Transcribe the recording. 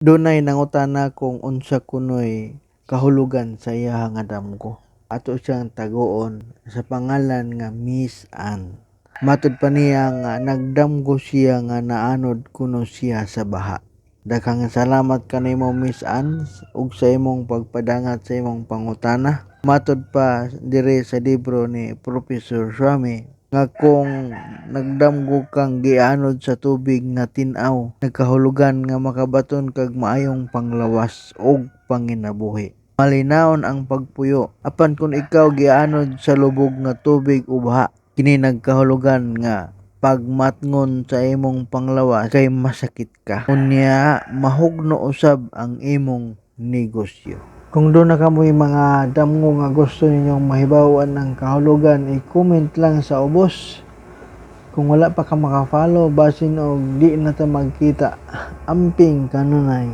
Dunay nangutana kung unsa kunoy kahulugan sa iyang nga damgo. Ato siyang taguon sa pangalan nga Miss Ann. Matud pa niya nga nagdamgo siya nga naanod kuno siya sa baha. Daghang salamat kanimo Miss Ann ug sa imong pagpadangat sa imong pangutana. Matud pa dire sa libro ni Professor Swami nga kung nagdamgo kang gianod sa tubig nga tin-aw, nagkahulugan nga makabaton kag maayong panglawas ug panginabuhi. Malinawon ang pagpuyo apan kung ikaw gianod sa lubog nga tubig o baha, kini nagkahulugan nga pagmatngon sa imong panglawas kay masakit ka. Unya mahugno usab ang imong negosyo. Kung doon na kamoy mga damgo nga gusto ninyong mahibawan ng kahulugan, i-comment lang sa ubos. Kung wala pa ka makafollow, basin og di na ta magkita. Amping kanunay.